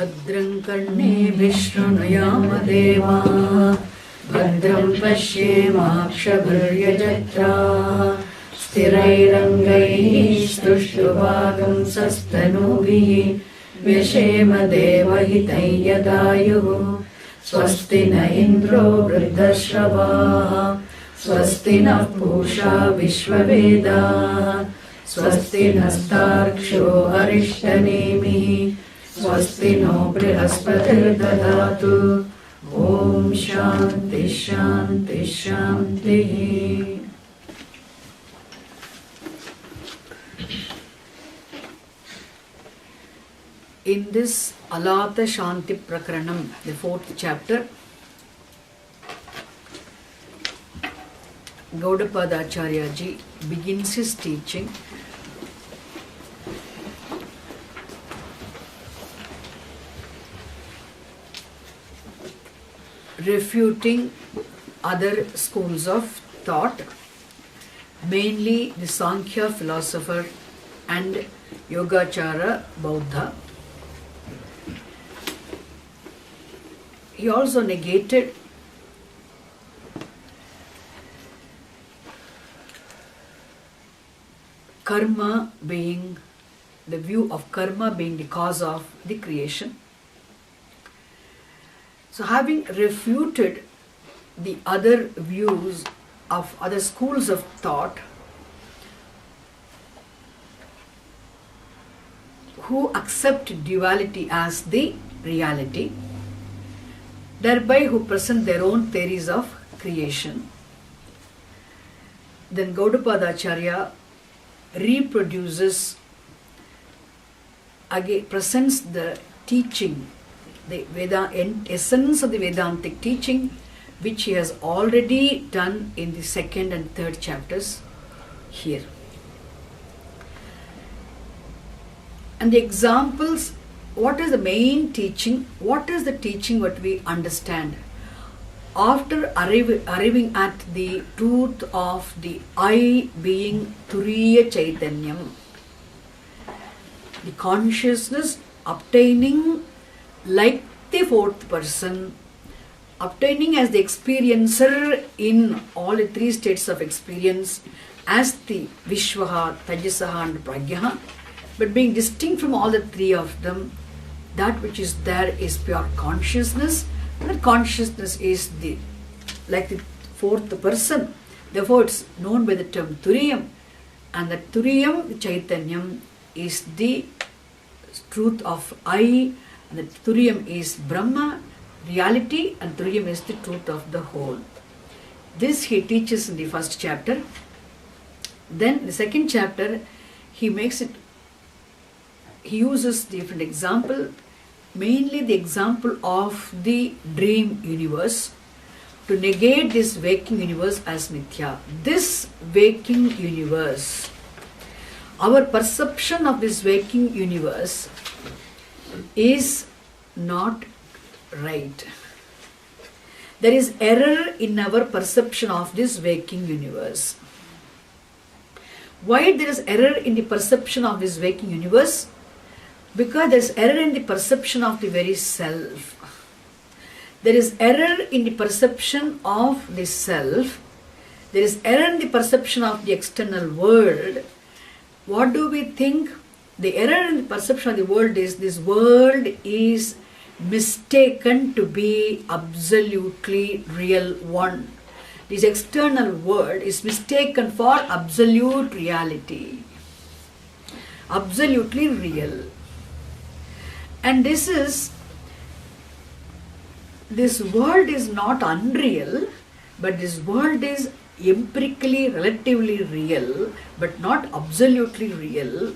भद्रं कर्णेभिः शृणुयाम देवाः भद्रं पश्येमाक्षभिर्यजत्राः स्थिरैरङ्गैः स्तुष्ट्वागुंसस्तनूभिः व्यशेम देवहितं यदायुः स्वस्ति न इन्द्रो वृद्धश्रवाः स्वस्ति नः पूषा विश्ववेदाः स्वस्ति नस्तार्क्ष्यो अरिष्टनेमिः स्वस्ति नो बृहस्पतिर्दधातु ॐ शान्ति शान्ति शान्तिः. In this Alata Shanti Prakaranam, the 4th chapter, Gaudapada Acharya ji begins his teaching refuting other schools of thought, mainly the Sankhya philosopher and Yogacara Buddha. He also negated karma being, the view of karma being the cause of the creation. So having refuted the other views of other schools of thought who accept duality as the reality, thereby who present their own theories of creation, then Gaudapada Acharya reproduces, again presents the teaching, the essence of the Vedantic teaching, which he has already done in the 2nd and 3rd chapters here. And the examples, what is the main teaching? What is the teaching what we understand? After arriving at the truth of the I being Turiya Chaitanyam, the consciousness obtaining like the 4th person, obtaining as the experiencer in all the 3 states of experience as the Vishwaha, Tajasaha and Pragyaha, but being distinct from all the 3 of them, that which is there is pure consciousness. That consciousness is the like the 4th person. Therefore, it's known by the term Turiyam. And the Turiyam, Chaitanyam, is the truth of I. And the Turiyam is Brahma, reality, and Turiyam is the truth of the whole. This he teaches in the 1st chapter. Then the 2nd chapter, he uses different example, mainly the example of the dream universe, to negate this waking universe as mithya. This waking universe, our perception of this waking universe is not right. There is error in our perception of this waking universe. Why there is error in the perception of this waking universe? Because there is error in the perception of the very self. There is error in the perception of the self. There is error in the perception of the external world. What do we think? The error in the perception of the world is this world is mistaken to be absolutely real one. This external world is mistaken for absolute reality. Absolutely real. And this world is not unreal, but this world is empirically, relatively real, but not absolutely real.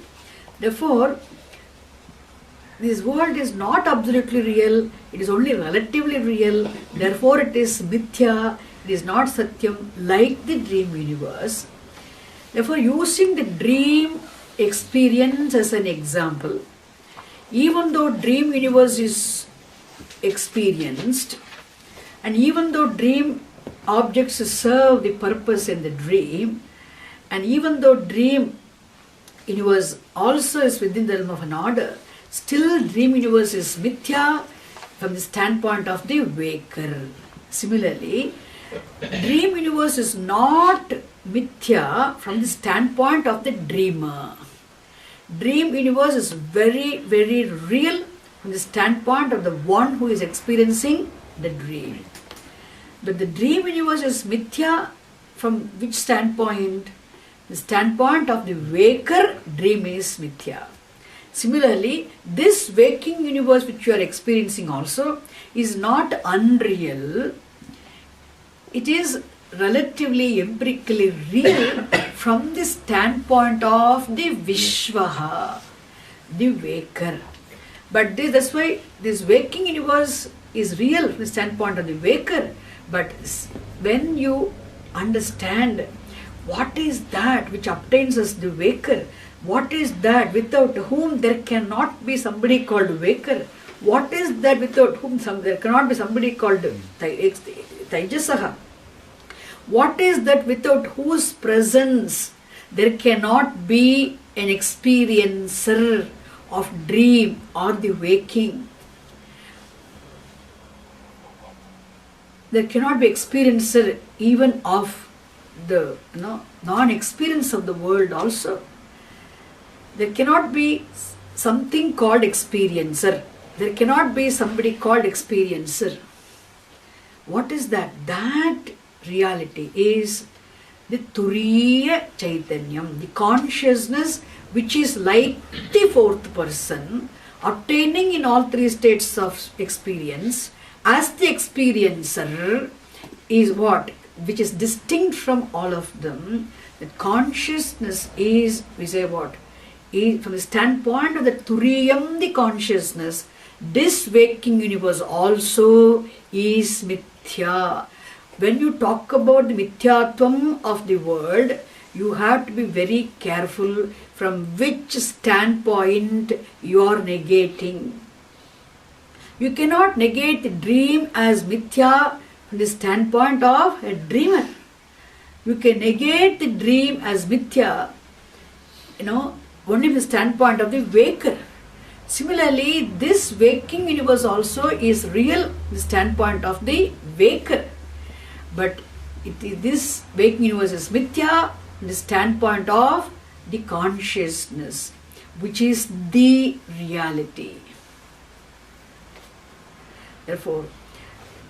Therefore, this world is not absolutely real, it is only relatively real, therefore it is mithya, it is not satyam, like the dream universe. Therefore, using the dream experience as an example, even though dream universe is experienced, and even though dream objects serve the purpose in the dream, and even though dream universe also is within the realm of an order, Still dream universe is mithya from the standpoint of the waker. Similarly, dream universe is not mithya from the standpoint of the dreamer. Dream universe is very, very real from the standpoint of the one who is experiencing the dream. But the dream universe is mithya from which standpoint? The standpoint of the waker, dream is mithya. Similarly, this waking universe which you are experiencing also is not unreal. It is relatively empirically real from the standpoint of the Vishwaha, the waker. But that's why this waking universe is real from the standpoint of the waker. But when you understand what is that which obtains us the waker, what is that without whom there cannot be somebody called waker, what is that without whom there cannot be somebody called Taijasaha, what is that without whose presence there cannot be an experiencer of dream or the waking. There cannot be experiencer even of the non-experience of the world also. There cannot be something called experiencer. There cannot be somebody called experiencer. What is that? That reality is the Turiya Chaitanyam, the consciousness which is like the fourth person, obtaining in all three states of experience as the experiencer is what? Which is distinct from all of them. That consciousness is, we say what? Is, from the standpoint of the Turiyam, the consciousness, this waking universe also is mithya. When you talk about the mithyatvam of the world, you have to be very careful from which standpoint you are negating. You cannot negate the dream as mithya from the standpoint of a dreamer. You can negate the dream as mithya, only from the standpoint of the waker. Similarly, this waking universe also is real from the standpoint of the waker. But this waking universe is mithya from the standpoint of the consciousness, which is the reality. Therefore,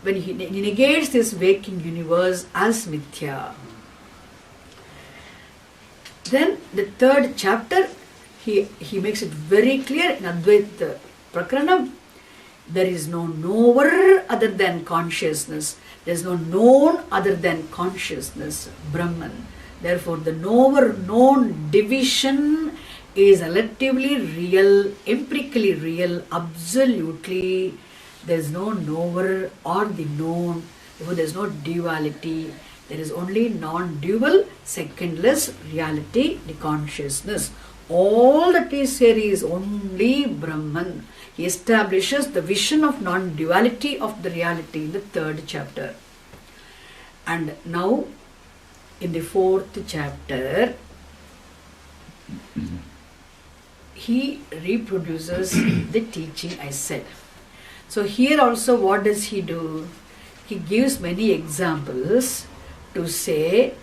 when he negates this waking universe as mithya, then the third chapter, he makes it very clear in Advaita Prakaranam, there is no knower other than consciousness. There is no known other than consciousness, Brahman. Therefore, the knower-known division is relatively real, empirically real, absolutely. There is no knower or the known. Therefore, there is no duality. There is only non-dual, secondless reality, the consciousness. All that is here is only Brahman. He establishes the vision of non-duality of the reality in the third chapter. And now, in the fourth chapter, he reproduces the teaching I said. So here also what does he do? He gives many examples to say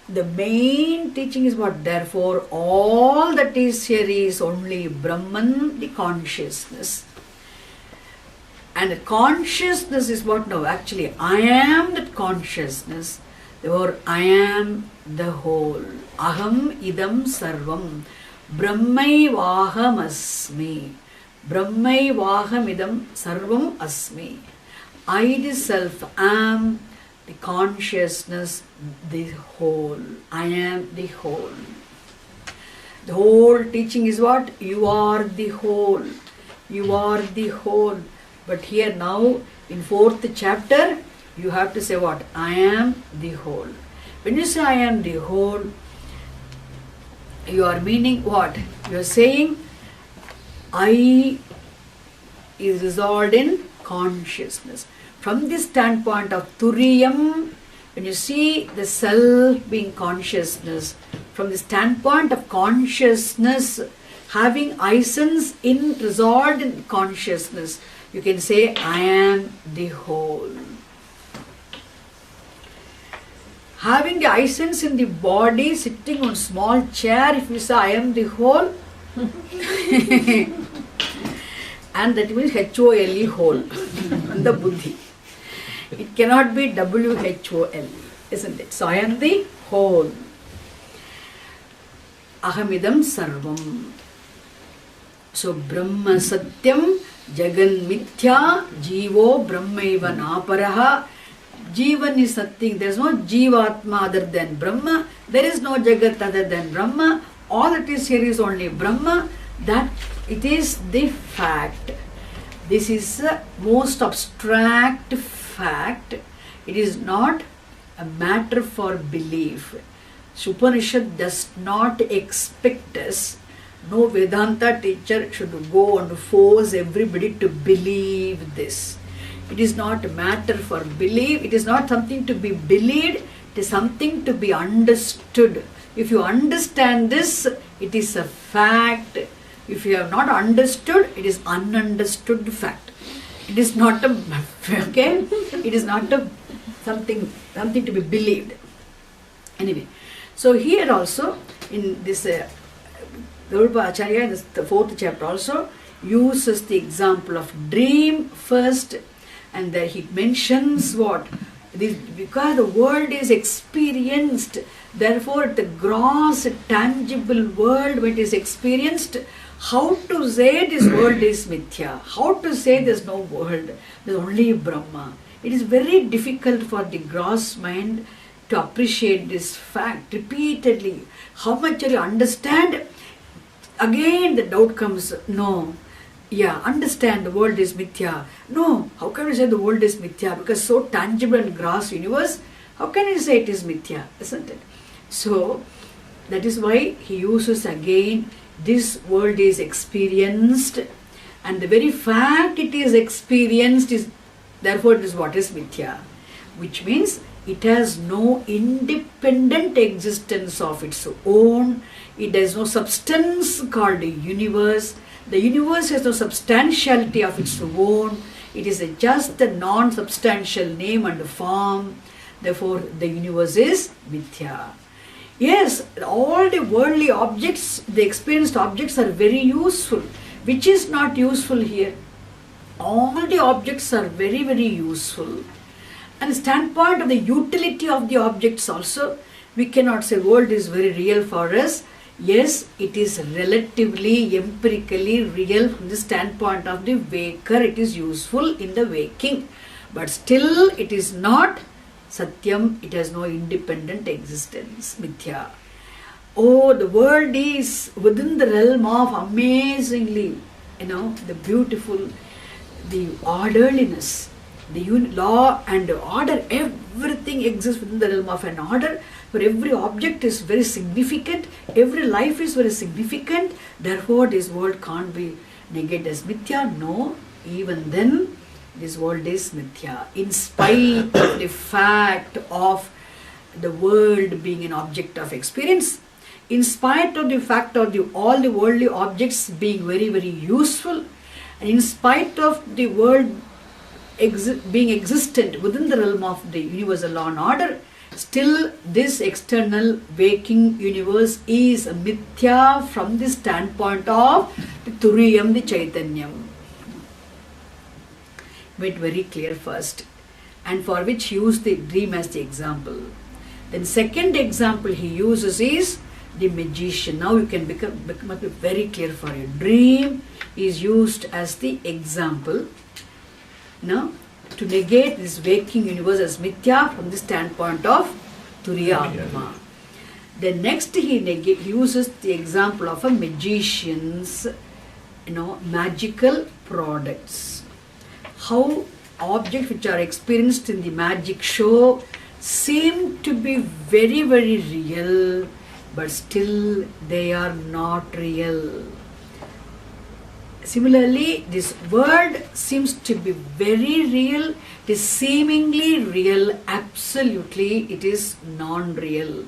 the main teaching is what? Therefore, all that is here is only Brahman, the consciousness. And the consciousness is what now? Actually, I am that consciousness. Therefore, I am the whole. Aham idam sarvam. Brahmaivaham asmi. Brahmaivaham idam sarvam asmi. I the self am the consciousness, the whole. I am the whole. The whole teaching is what? You are the whole. You are the whole. But here now, in fourth chapter, you have to say what? I am the whole. When you say I am the whole, you are meaning what? You are saying I is resolved in consciousness. From this standpoint of Turiyam, when you see the self being consciousness, from the standpoint of consciousness having essence in resolved in consciousness, you can say, I am the whole. Having the essence in the body, sitting on small chair, if you say, I am the whole, and that means H-O-L-E, whole, the buddhi. It cannot be W-H-O-L-E, isn't it? So I am the whole. Ahamidam sarvam. So Brahma Satyam, Jagan Mithya, Jivo Brahmaiva Naparaha. Jivan is nothing, there is no Jivatma other than Brahma, there is no Jagat other than Brahma, all that is here is only Brahma, that it is the fact. This is the most abstract fact, it is not a matter for belief. Upanishad does not expect us, no Vedanta teacher should go and force everybody to believe this. It is not a matter for belief, it is not something to be believed, it is something to be understood. If you understand this, it is a fact. If you have not understood, it is ununderstood fact. It is not a, okay, it is not a something to be believed. Anyway, so here also in this Garuda Acharya, in the 4th chapter also uses the example of dream first, and there he mentions what? This, because the world is experienced, therefore the gross tangible world when it is experienced, how to say this world is mithya? How to say there is no world? There is only Brahma. It is very difficult for the gross mind to appreciate this fact repeatedly. How much you understand? Again the doubt comes, no. Yeah, understand the world is mithya. No, how can we say the world is mithya? Because so tangible and gross universe, how can you say it is mithya? Isn't it? So, that is why he uses again, this world is experienced, and the very fact it is experienced is, therefore it is what is mithya. Which means it has no independent existence of its own, it has no substance called a universe. The universe has no substantiality of its own. It is just a non-substantial name and form. Therefore, the universe is mithya. Yes, all the worldly objects, the experienced objects are very useful. Which is not useful here? All the objects are very, very useful. And the standpoint of the utility of the objects also, we cannot say world is very real for us. Yes, it is relatively, empirically real from the standpoint of the waker. It is useful in the waking. But still, it is not Satyam. It has no independent existence. Mithya. Oh, the world is within the realm of amazingly, the beautiful, the orderliness, the law and order. Everything exists within the realm of an order. For every object is very significant, every life is very significant, therefore this world can't be negated as mithya. No, even then this world is mithya. In spite of the fact of the world being an object of experience, in spite of the fact of all the worldly objects being very, very useful, and in spite of the world being existent within the realm of the universal law and order, still this external waking universe is a mithya from the standpoint of the Turiyam, the Chaitanyam. Made very clear first, and for which he used the dream as the example. Then second example he uses is the magician. Now you can become very clear for you. Dream is used as the example. Now, to negate this waking universe as mithya from the standpoint of Turiya Atma. Then next he uses the example of a magician's, magical products. How objects which are experienced in the magic show seem to be very, very real, but still they are not real. Similarly, this world seems to be very real, it is seemingly real, absolutely it is non-real.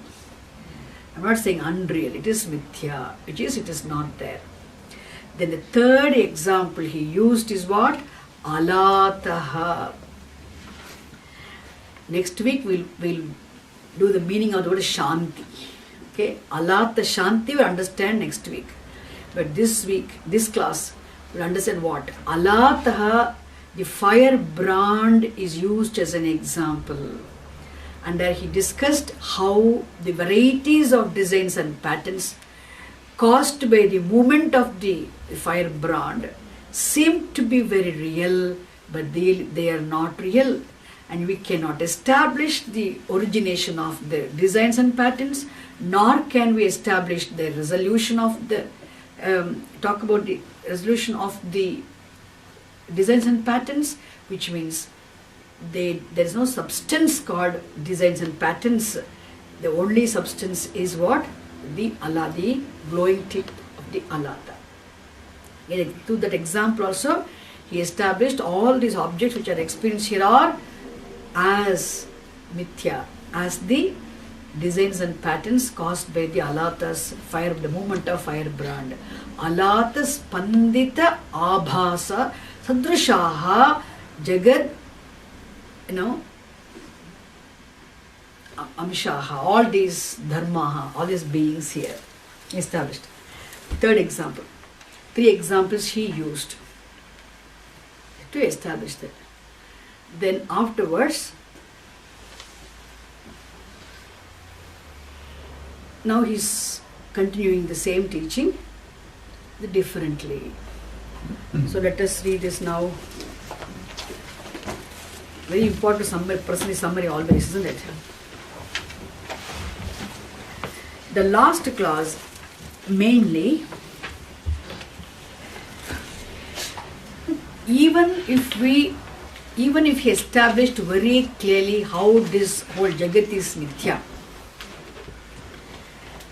I'm not saying unreal, it is mithya, which is it is not there. Then the third example he used is what? Alataha. Next week we'll do the meaning of the word Shanti. Okay, Alata Shanti we'll understand next week. But this week, this class, we'll understand what? Alataha, the firebrand, is used as an example. And there he discussed how the varieties of designs and patterns caused by the movement of the firebrand seem to be very real, but they are not real. And we cannot establish the origination of the designs and patterns, nor can we establish the resolution of the, talk about the resolution of the designs and patterns, which means there is no substance called designs and patterns. The only substance is what? The Allah, the glowing tip of the Alata. Through that example also, he established all these objects which are experienced here are as mithya, as the designs and patterns caused by the Alata's fire, the movement of firebrand. Alata's pandita abhasa sadrishaha jagad, amshaha, all these dharmaha, all these beings here established. Third example. 3 examples he used to establish that. Then afterwards, now he's continuing the same teaching differently. So let us read this now. Very important summary, personally summary always, isn't it? The last class mainly, even if he established very clearly how this whole Jagat is mithya,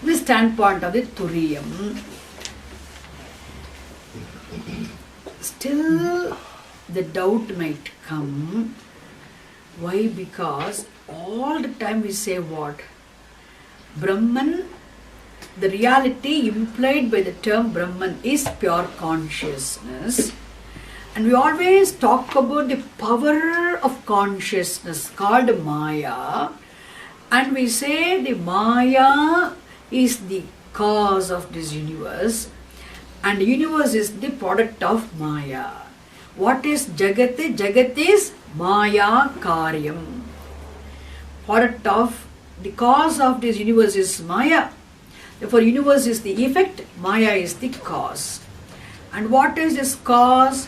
the standpoint of the Turiyam, still the doubt might come. Why? Because all the time we say what? Brahman, the reality implied by the term Brahman is pure consciousness. And we always talk about the power of consciousness called Maya. And we say the Maya is the cause of this universe. And the universe is the product of Maya. What is Jagat? Jagat is Maya Karyam. Product of, the cause of this universe is Maya. Therefore, universe is the effect, Maya is the cause. And what is this cause?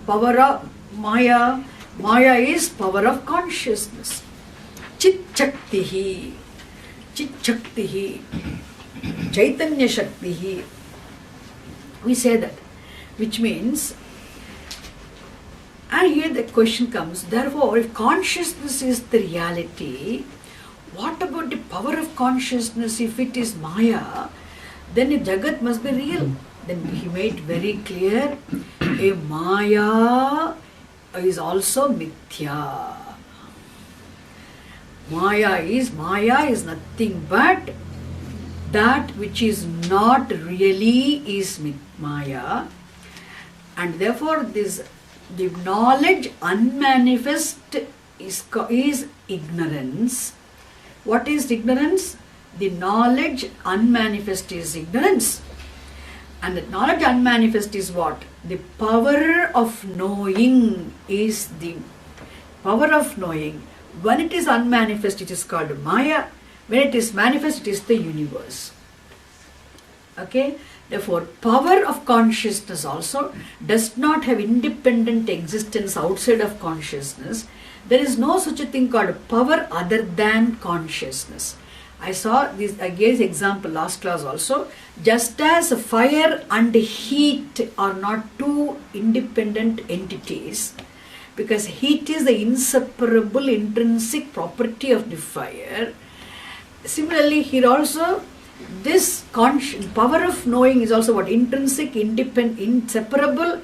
Power of Maya. Maya is power of consciousness. Chit Shaktihi. Chit Shaktihi. Chaitanya Shaktihi. We say that. Which means, and here the question comes, therefore, if consciousness is the reality, what about the power of consciousness? If it is Maya, then the Jagat must be real. Then he made very clear, a Maya is also mithya. Maya is nothing but that which is not really is Maya. And therefore the knowledge unmanifest is ignorance. What is ignorance? The knowledge unmanifest is ignorance. And the knowledge unmanifest is what? The power of knowing is the power of knowing. When it is unmanifest, it is called Maya. When it is manifest, it is the universe. Okay? Therefore, power of consciousness also does not have independent existence outside of consciousness. There is no such a thing called power other than consciousness. I saw this, I gave this example last class also. Just as fire and heat are not two independent entities, because heat is the inseparable intrinsic property of the fire. Similarly, here also, this power of knowing is also what? Intrinsic, independent, inseparable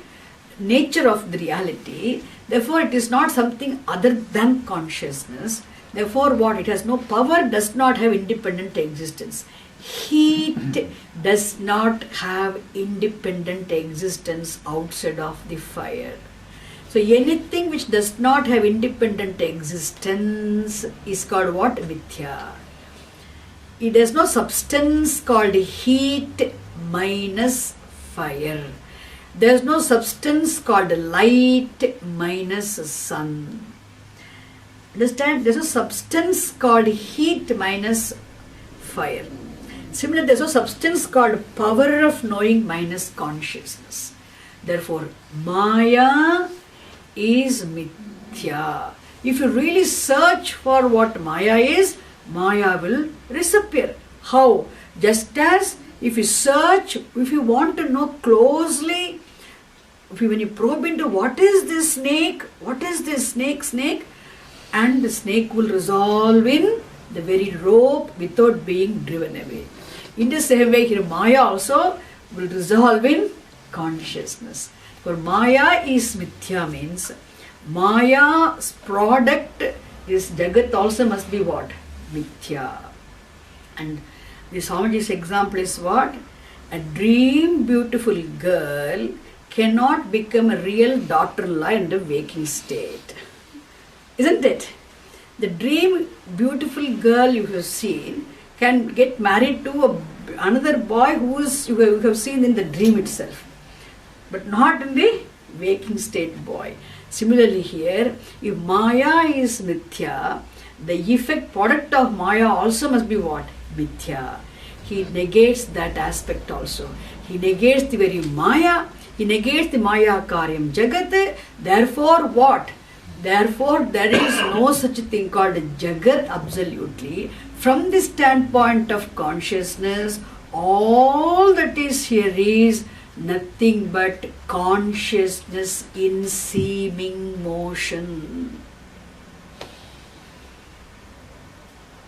nature of the reality. Therefore, it is not something other than consciousness. Therefore, what? It has no power, does not have independent existence. Heat does not have independent existence outside of the fire. So anything which does not have independent existence is called what? Mithya. It has no substance called heat minus fire. There is no substance called light minus sun. Understand? There is no substance called heat minus fire. Similarly, there is no substance called power of knowing minus consciousness. Therefore, Maya is Mithya. If you really search for what Maya is, Maya will disappear. How? Just as if you search, if you want to know closely, when you probe into what is this snake, snake, and the snake will resolve in the very rope without being driven away. In the same way, here Maya also will resolve in consciousness. For Maya is Mithya means Maya's product is Jagat also must be what? Mithya. And the Swamiji's example is what? A dream beautiful girl cannot become a real daughter-in-law in the waking state. Isn't it? The dream beautiful girl you have seen can get married to another boy who you have seen in the dream itself, but not in the waking state boy. Similarly here, if Maya is Mithya, the effect product of Maya also must be what? Mithya. He negates that aspect also. He negates the very Maya. He negates the Maya Karyam Jagat. Therefore what? Therefore there is no such thing called Jagat absolutely. From the standpoint of consciousness, all that is here is nothing but consciousness in seeming motion.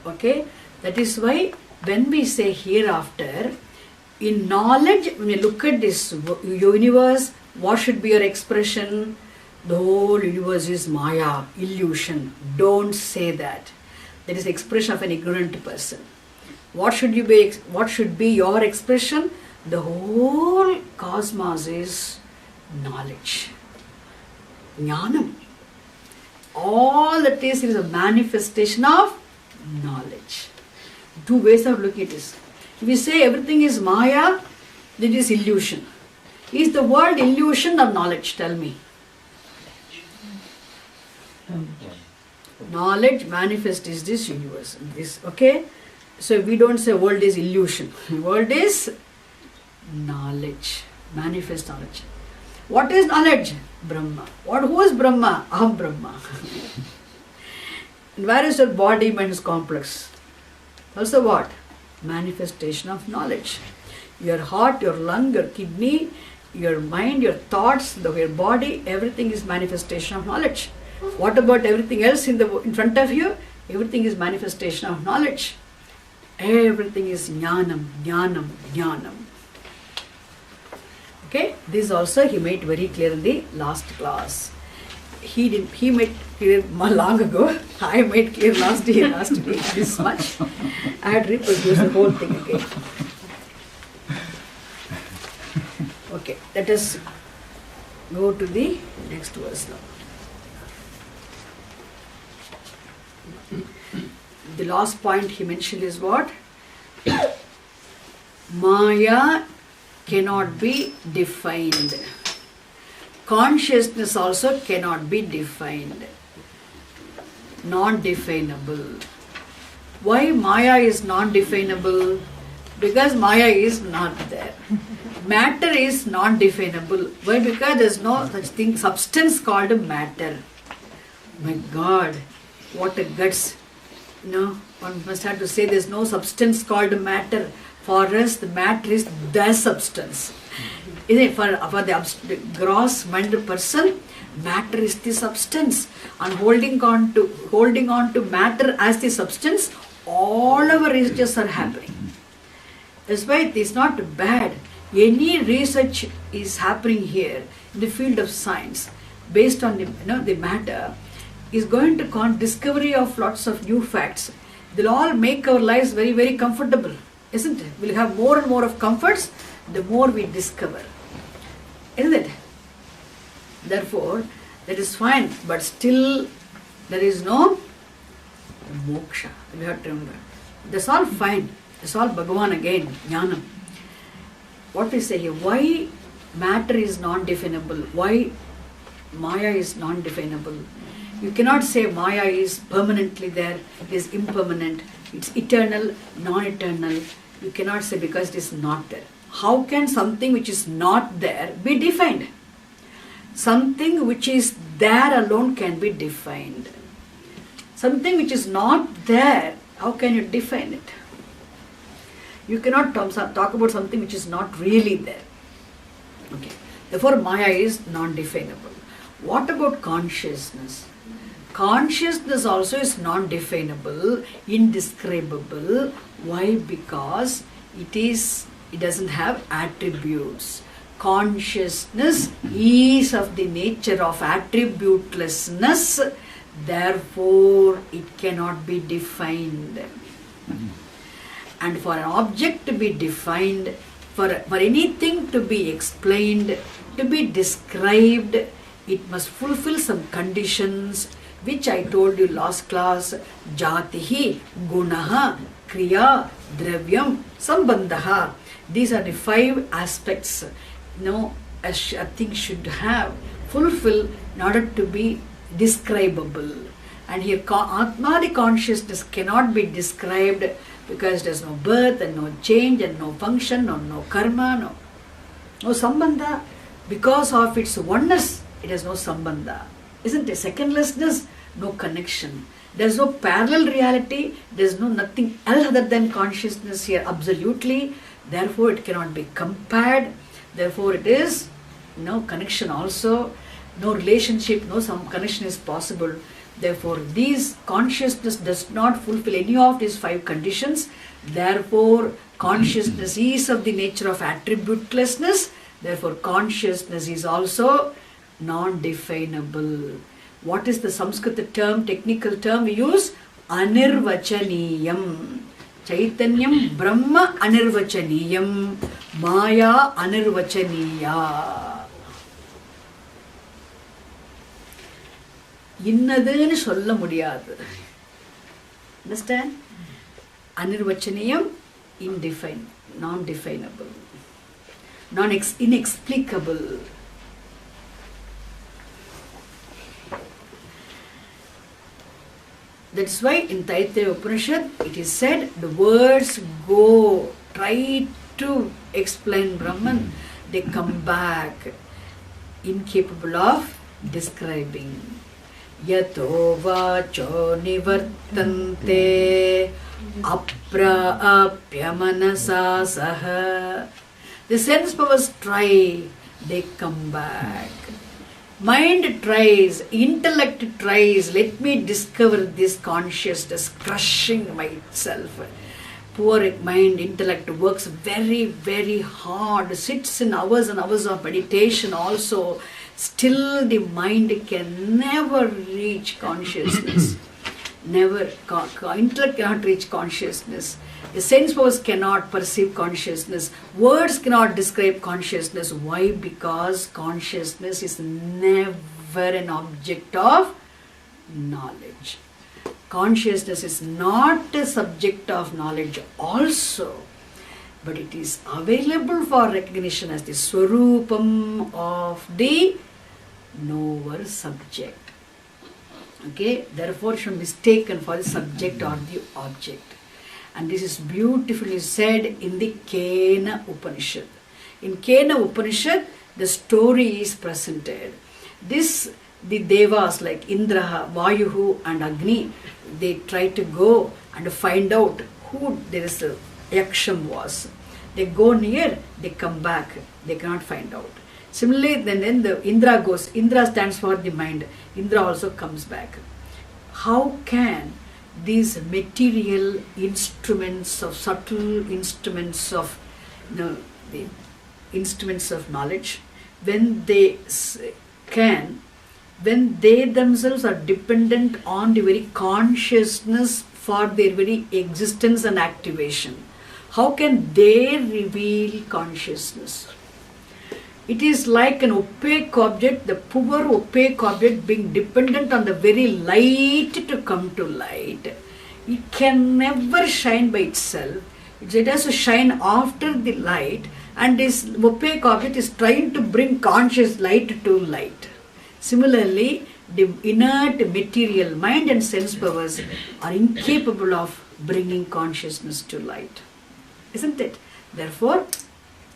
Okay? That is why when we say hereafter, in knowledge, when you look at this universe, what should be your expression? The whole universe is Maya, illusion. Don't say that. That is the expression of an ignorant person. What should be your expression? The whole cosmos is knowledge. Jnanam. All that is a manifestation of knowledge. Two ways of looking at this. If you say everything is Maya, that is illusion. Is the world illusion or knowledge? Tell me. Knowledge manifest is this universe. This, okay? So we don't say world is illusion. World is knowledge. Manifest knowledge. What is knowledge? Brahma. Who is Brahma? Aham Brahma. And where is your body mind complex? Also what? Manifestation of knowledge. Your heart, your lung, your kidney, your mind, your thoughts, your body, everything is manifestation of knowledge. What about everything else in front of you? Everything is manifestation of knowledge. Everything is jnanam, jnanam, jnanam. Okay, this also he made very clear in the last class. He made clear long ago. I made clear last week this much. I had reproduced the whole thing again. Okay, let us go to the next verse now. The last point he mentioned is what? Maya cannot be defined. Consciousness also cannot be defined. Non-definable. Why Maya is non-definable? Because Maya is not there. Matter is non-definable. Why? Because there is no such thing, substance called matter. My God, what a guts. One must have to say there is no substance called matter. For us, the matter is the substance. Isn't it? For the gross minded person, matter is the substance. And holding on to matter as the substance, all our researches are happening. That's why it is not bad. Any research is happening here in the field of science based on the matter is going to discovery of lots of new facts. They'll all make our lives very, very comfortable. isn't it? We'll have more and more of comforts, the more we discover, isn't it? Therefore, that is fine, but still there is no moksha. We have to remember. That's all fine. That's all Bhagavan again, Jnanam. What we say here, why matter is non-definable? Why Maya is non-definable? You cannot say Maya is permanently there, it is impermanent, it's eternal, non-eternal. You cannot say because it is not there. How can something which is not there be defined? Something which is there alone can be defined. Something which is not there, how can you define it? You cannot talk about something which is not really there. Okay. Therefore, Maya is non-definable. What about consciousness? Consciousness also is non-definable, indescribable. Why? Because it doesn't have attributes. Consciousness is of the nature of attributelessness, therefore it cannot be defined. And for an object to be defined, for anything to be explained, to be described, it must fulfill some conditions which I told you last class. Jatihi, Gunaha, Kriya, Dravyam, Sambandhaha. These are the 5 aspects a thing should have, fulfill in order to be describable. And here Atma, the consciousness, cannot be described because there is no birth and no change and no function, no karma, no sambandha. Because of its oneness, it has no sambandha. Isn't it? Secondlessness, no connection. There is no parallel reality, there is nothing else other than consciousness here, absolutely. Therefore, it cannot be compared. Therefore, it is no connection also, no relationship, some connection is possible. Therefore, this consciousness does not fulfill any of these 5 conditions. Therefore, consciousness is of the nature of attributelessness. Therefore, consciousness is also non-definable. What is the Sanskrit term, technical term we use? Anirvachaniyam. Chaitanyam Brahma Anirvachaniyam. Maya Anirvachaniya. இன்னதுன்னு சொல்ல முடியாது. Understand? Anirvachaniyam, indefinable, non-definable, inexplicable. That's why in Taittiriya Upanishad it is said the words try to explain Brahman, they come back incapable of describing. Yato vacho nivartante aprapya manasa saha. The sense powers try, they come back. Mind tries, intellect tries, let me discover this consciousness, crushing myself. Poor mind, intellect works very, very hard, sits in hours and hours of meditation also. Still the mind can never reach consciousness. Never. Intellect cannot reach consciousness. The sense powers cannot perceive consciousness. Words cannot describe consciousness. Why? Because consciousness is never an object of knowledge. Consciousness is not a subject of knowledge also, but it is available for recognition as the swarupam of the knower subject. Okay, therefore it should be mistaken for the subject or the object. And this is beautifully said in the Kena Upanishad. In Kena Upanishad, the story is presented. The devas like Indra, Vayuhu and Agni, they try to go and find out who this Yaksham was. They go near, they come back, they cannot find out. Similarly, then the Indra goes. Indra stands for the mind. Indra also comes back. How can these material instruments of subtle instruments of the instruments of knowledge, when they themselves are dependent on the very consciousness for their very existence and activation, how can they reveal consciousness? It is like an opaque object, the poor opaque object being dependent on the very light to come to light. It can never shine by itself. It has to shine after the light, and this opaque object is trying to bring conscious light to light. Similarly, the inert material mind and sense powers are incapable of bringing consciousness to light. Isn't it? Therefore,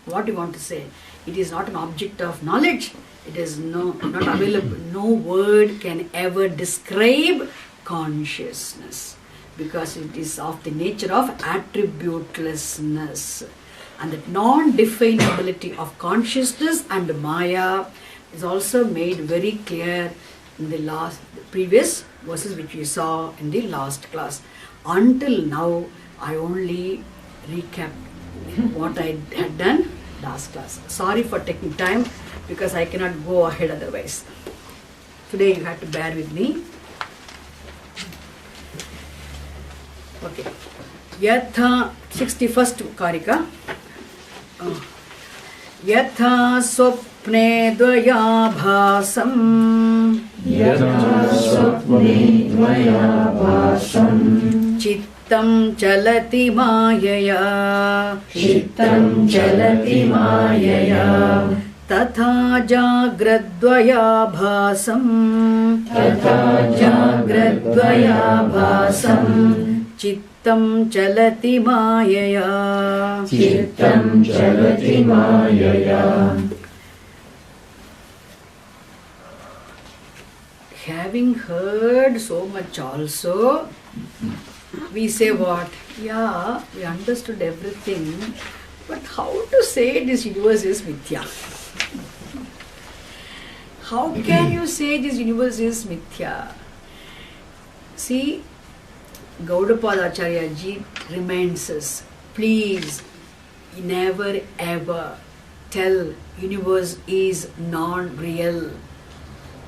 what you want to say? It is not an object of knowledge. It is not available. No word can ever describe consciousness, because it is of the nature of attributelessness. And that non-definability of consciousness and Maya is also made very clear in the previous verses which we saw in the last class. Until now, I only recap what I had done last class. Sorry for taking time, because I cannot go ahead otherwise. Today you have to bear with me. Okay. Yatha 61st Karika. Yatha swapne dvaya bhasam. Yatha swapne dvaya bhasam. Chittam chalati mayaya. Chittam chalati mayaya. Tatha jagradvaya bhasam. Tatha jagradvaya bhasam. Chittam chalati mayaya. Chittam chalati mayaya. Having heard so much also, we say what? Yeah, we understood everything, but how to say this universe is mithya? How can you say this universe is mithya? See, Gaudapada Acharya ji reminds us, please never ever tell universe is non-real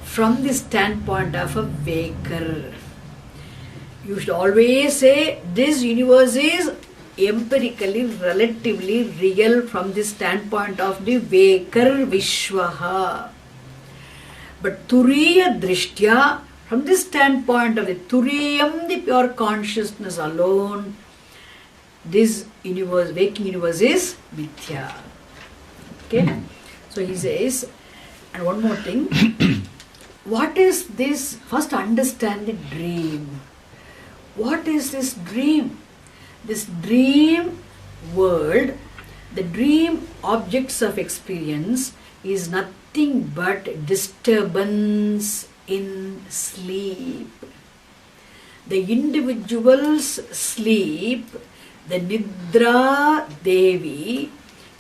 from the standpoint of a waker. You should always say this universe is empirically, relatively real from the standpoint of the waker Vishwaha. But Turiya Drishtya, from this standpoint of the Turiyam, the pure consciousness alone, this universe, waking universe is mithya. Okay? So he says, and one more thing, what is this? First understand the dream. What is this dream? This dream world, the dream objects of experience is nothing but disturbance in sleep. The individual's sleep, the Nidra Devi,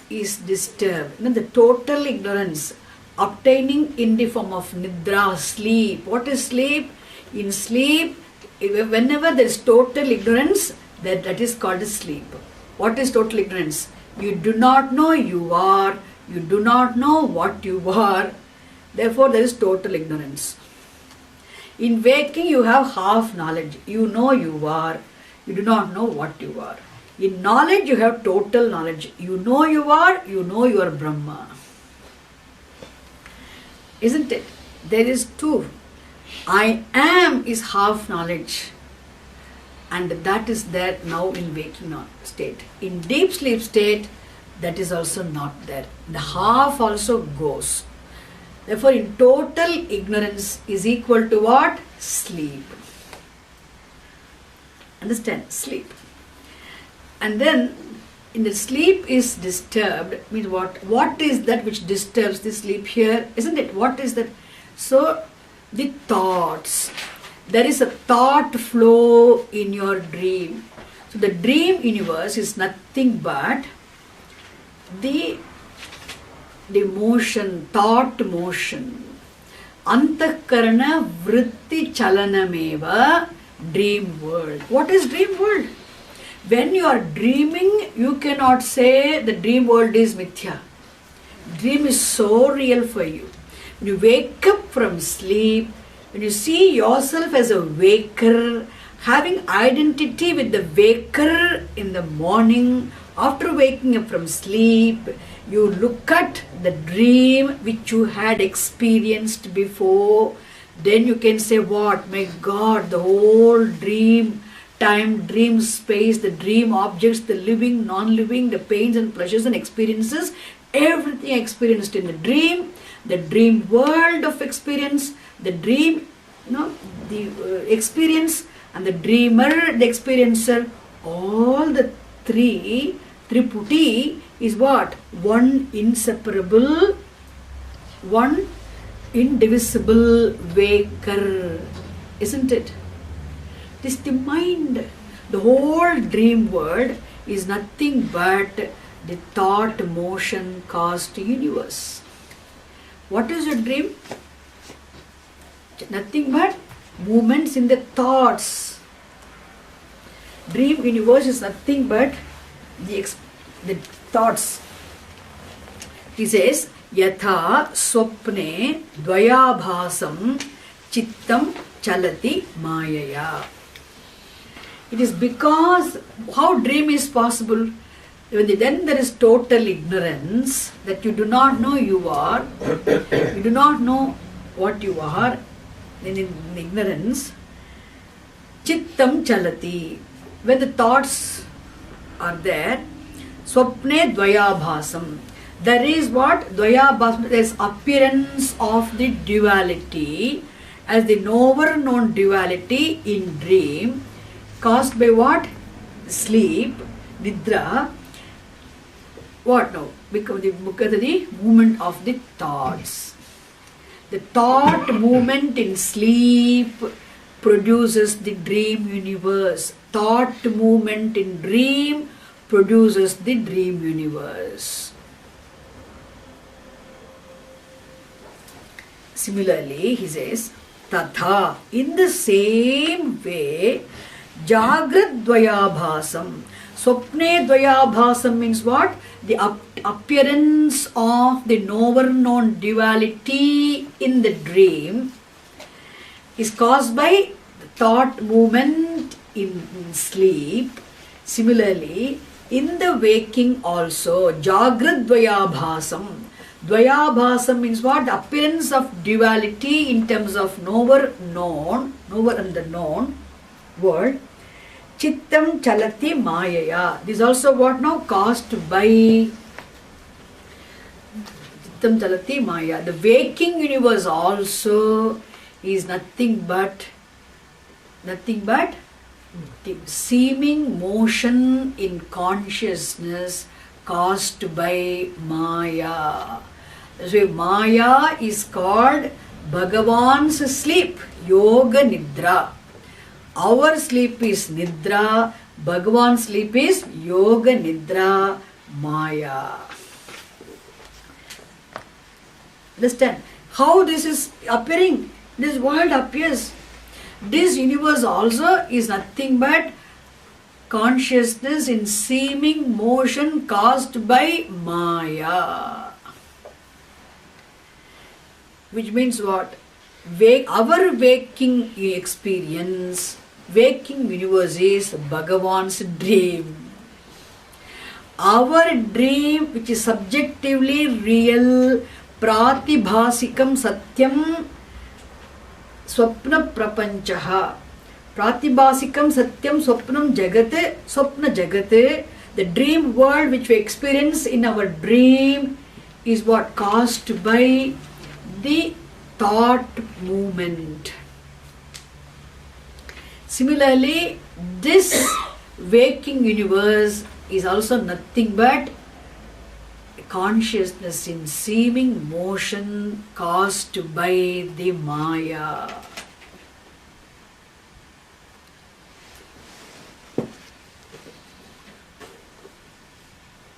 is disturbed. The total ignorance obtaining in the form of Nidra, sleep. What is sleep? In sleep, whenever there is total ignorance, that is called sleep. What is total ignorance? You do not know you are, you do not know what you are, therefore there is total ignorance. In waking you have half knowledge, you know you are, you do not know what you are. In knowledge you have total knowledge, you know you are Brahma. Isn't it? There is two. I am is half knowledge, and that is there now in waking state. In deep sleep state, that is also not there. The half also goes. Therefore, in total ignorance is equal to what? Sleep. Understand? Sleep. And then, in the sleep is disturbed, means what? What is that which disturbs the sleep here? Isn't it? What is that? So, the thoughts. There is a thought flow in your dream. So the dream universe is nothing but the motion, thought motion. Antakarana vritti chalanameva, dream world. What is dream world? When you are dreaming, you cannot say the dream world is mithya. Dream is so real for you. When you wake up from sleep, when you see yourself as a waker, having identity with the waker in the morning, After waking up from sleep, you look at the dream which you had experienced before. Then you can say, what? My God, the whole dream time, dream space, the dream objects, the living, non-living, the pains and pleasures and experiences, everything experienced in the dream world of experience, the dream, the experience, and the dreamer, the experiencer, all the three, Triputi is what? One inseparable, one indivisible waker, isn't it? It is the mind. The whole dream world is nothing but the thought motion caused universe. What is a dream? Nothing but movements in the thoughts. Dream universe is nothing but the thoughts. He says, Yatha swapne dvayabhasam chittam chalati mayaya. It is because how dream is possible? Then there is total ignorance, that you do not know you are, you do not know what you are, then in ignorance. Chittam chalati. When the thoughts are there, swapne dvayabhasam. There is what? Dvayabhasam, there is appearance of the duality as the knower-known duality in dream, caused by what? Sleep, nidra. What now? Because of the movement of the thoughts. The thought movement in sleep produces the dream universe. Thought movement in dream produces the dream universe. Similarly, he says, Tatha, in the same way, Jagrat Dvayabhasam. Swapne Dvayabhasam means what? The appearance of the knower-known duality in the dream is caused by the thought movement in sleep. Similarly, in the waking also, Jagrat Dvayabhasam. Dvayabhasam means what? The appearance of duality in terms of knower and the known world. Chittam chalati mayaya. This is also what now? Caused by Chittam chalati maya. The waking universe also is nothing but the seeming motion in consciousness caused by Maya. That's why Maya is called Bhagavan's sleep, Yoga Nidra. Our sleep is Nidra, Bhagavan's sleep is Yoga Nidra, Maya. Understand? How this is appearing? This world appears. This universe also is nothing but consciousness in seeming motion caused by Maya. Which means what? Our waking experience, waking universe is Bhagavan's dream. Our dream, which is subjectively real, pratibhasikam satyam swapna prapanchaha. Pratibhasikam satyam swapnam jagate, swapna jagate. The dream world which we experience in our dream is what? Caused by the thought movement. Similarly, this waking universe is also nothing but consciousness in seeming motion caused by the Maya.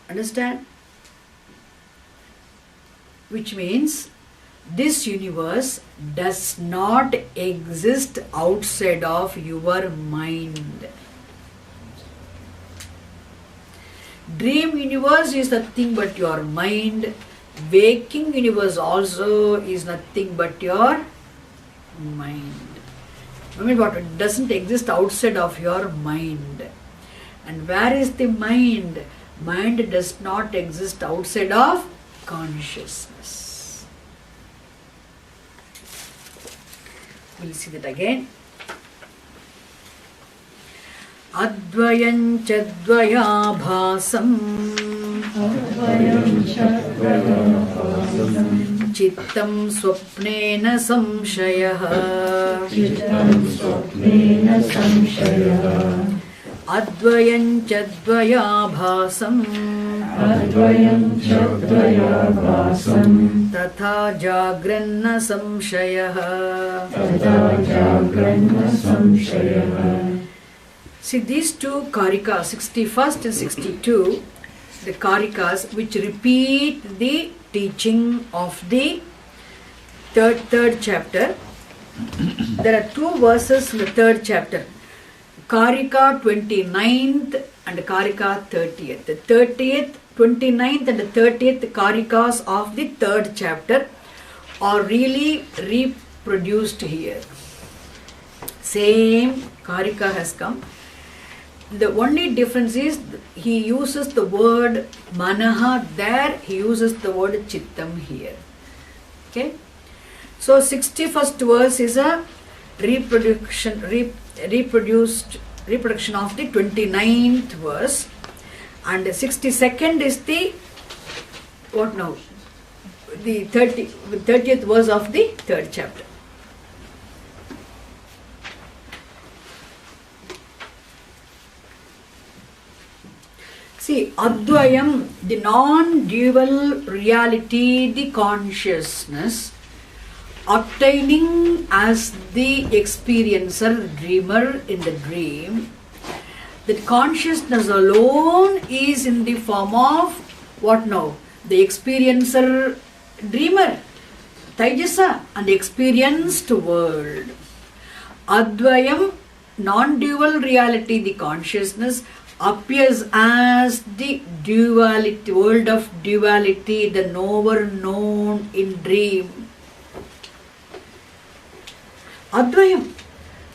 Understand? Which means this universe does not exist outside of your mind. Dream universe is nothing but your mind. Waking universe also is nothing but your mind. I mean what? It doesn't exist outside of your mind. And where is the mind? Mind does not exist outside of consciousness. We'll see that again. Advayam chadvaya bhasam Chittam swapnena samshayah Advayam chadvaya bhasam Tatha jagranna samshayah. See, these two karikas, 61st and 62, the karikas which repeat the teaching of the third chapter. There are two verses in the third chapter. Karika 29th and Karika 30th. The 30th, 29th and the 30th karikas of the third chapter are really reproduced here. Same karika has come. The only difference is he uses the word manaha there, he uses the word chittam here. Okay? So 61st verse is a reproduction of the 29th verse, and the 62nd is the what now? The 30th verse of the third chapter. See, Advayam, the non-dual reality, the consciousness, obtaining as the experiencer, dreamer in the dream, that consciousness alone is in the form of what now? The experiencer, dreamer, Taijasa, and the experienced world. Advayam, non-dual reality, the consciousness, appears as the duality, world of duality, the knower known in dream. Advayam,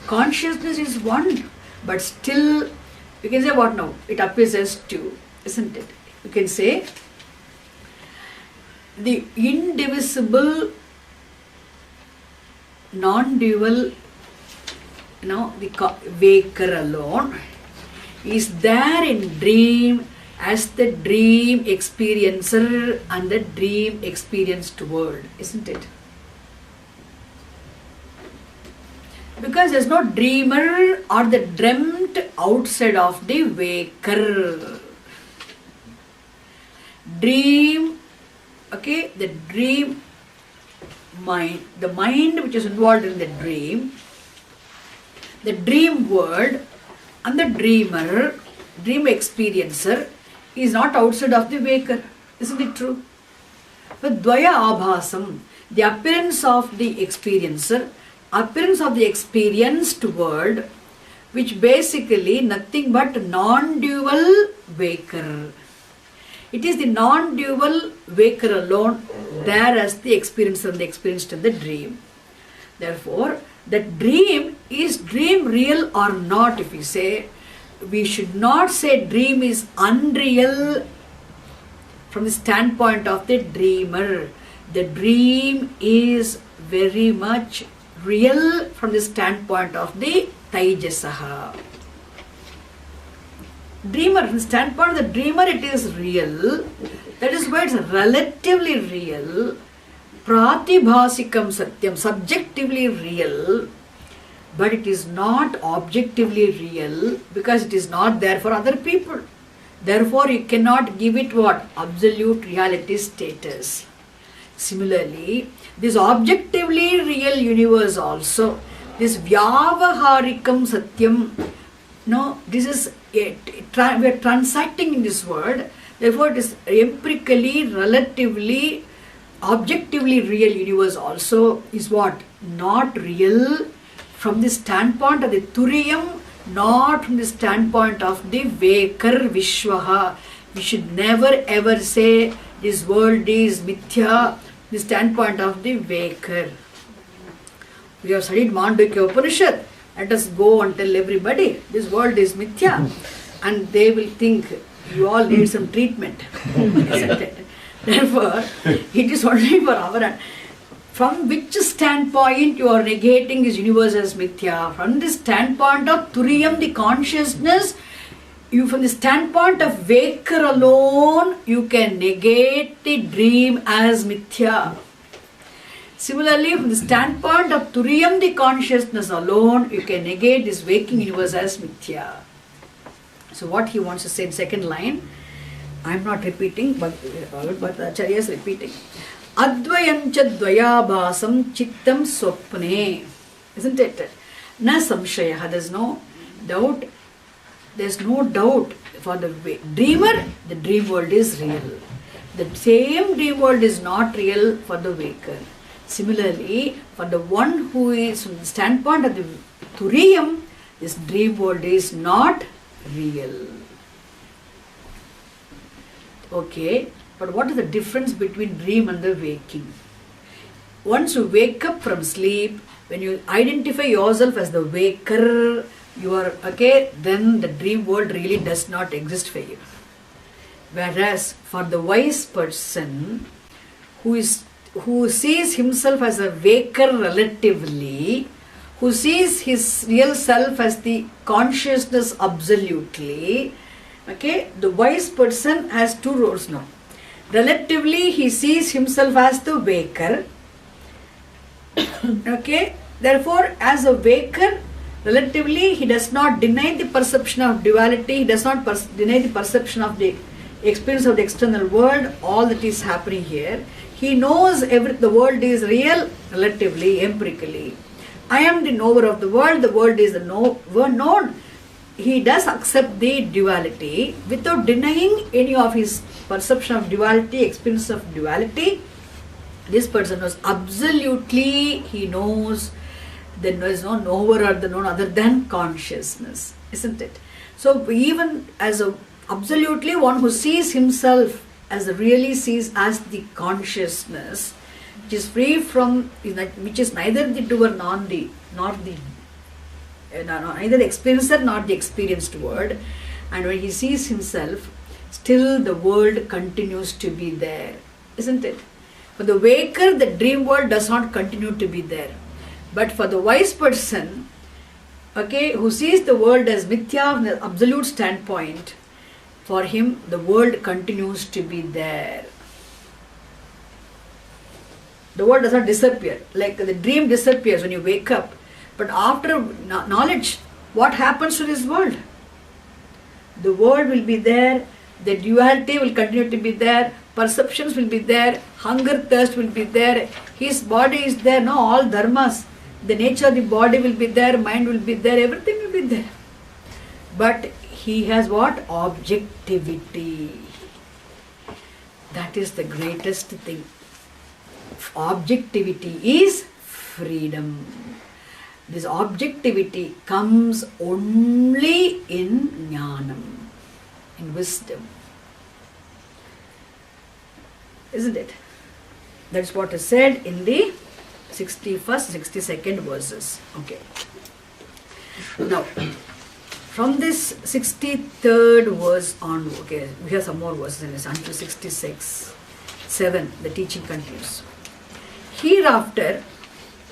consciousness is one, but still, you can say what now? It appears as two, isn't it? You can say the indivisible, non-dual, the waker alone is there in dream as the dream experiencer and the dream experienced world, isn't it? Because there's no dreamer or the dreamt outside of the waker. Dream, okay, the dream mind, the mind which is involved in the dream world, and the dreamer, dream experiencer, is not outside of the waker. Isn't it true? But dvaya abhasam, the appearance of the experiencer, appearance of the experienced world, which basically nothing but non-dual waker. It is the non-dual waker alone there as the experiencer and the experienced in the dream. Therefore, the dream, is dream real or not? If we say, we should not say dream is unreal from the standpoint of the dreamer. The dream is very much real from the standpoint of the Taijasaha. Dreamer, from the standpoint of the dreamer, it is real. That is why it's relatively real. Pratibhasikam satyam, subjectively real, but it is not objectively real because it is not there for other people. Therefore, you cannot give it what? Absolute reality status. Similarly, this objectively real universe also, this vyavaharikam satyam, this is, we are transacting in this world, therefore it is empirically, relatively, objectively real universe also is what? Not real from the standpoint of the Turiyam, not from the standpoint of the Vekar Vishwaha. We should never ever say this world is mithya, the standpoint of the Vekar. We have studied Mandukya Upanishad. Let us go and tell everybody this world is mithya, and they will think You all need some treatment. Isn't it? Therefore, it is only for our... From which standpoint you are negating this universe as mithya? From the standpoint of Turiyam, the consciousness, from the standpoint of waker alone, you can negate the dream as mithya. Similarly, from the standpoint of Turiyam, the consciousness alone, you can negate this waking universe as mithya. So what he wants to say in second line, I am not repeating, but Acharya is repeating. Advayancha dvayabhasam chittam swapne. Isn't it? Na samshaya. There's no doubt. There's no doubt for the dreamer, the dream world is real. The same dream world is not real for the waker. Similarly, for the one who is from the standpoint of the Turiyam, this dream world is not real. Okay, but what is the difference between dream and the waking? Once you wake up from sleep, when you identify yourself as the waker, you are okay, then the dream world really does not exist for you. Whereas for the wise person who sees himself as a waker relatively, who sees his real self as the consciousness absolutely, okay, the wise person has two roles now. Relatively, he sees himself as the waker. Okay, therefore, as a waker, relatively, he does not deny the perception of duality, he does not deny the perception of the experience of the external world, all that is happening here. He knows the world is real, relatively, empirically. I am the knower of the world is the known. He does accept the duality without denying any of his perception of duality, experience of duality. This person knows absolutely, he knows there is no knower or the known other than consciousness, isn't it? So even as absolutely one who sees himself as really sees as the consciousness, which is free from, which is neither the doer nor the neither the experiencer nor the experienced word, and when he sees himself, still the world continues to be there, isn't it? For the waker, the dream world does not continue to be there. But for the wise person, okay, who sees the world as mithya from the absolute standpoint, for him the world continues to be there. The world does not disappear. Like the dream disappears when you wake up. But after knowledge, what happens to this world? The world will be there, the duality will continue to be there, perceptions will be there, hunger, thirst will be there, his body is there, no, all dharmas. The nature of the body will be there, mind will be there, everything will be there. But he has what? Objectivity. That is the greatest thing. Objectivity is freedom. This objectivity comes only in jnanam, in wisdom. Isn't it? That's what is said in the 61st, 62nd verses. Okay. Now, from this 63rd verse on, okay, we have some more verses in this, until 66, 7, the teaching continues. Hereafter,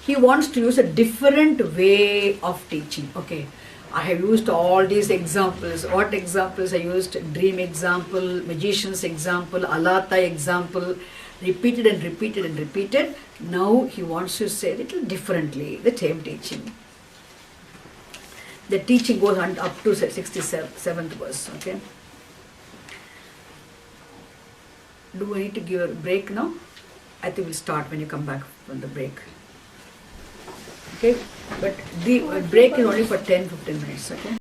he wants to use a different way of teaching. Okay, I have used all these examples. What examples I used? Dream example, magician's example, alata example, repeated and repeated and repeated. Now he wants to say a little differently, the same teaching. The teaching goes on up to 67th verse. Okay. Do I need to give a break now? I think we'll start when you come back from the break. Okay, but the break is only for 10-15 minutes. Okay.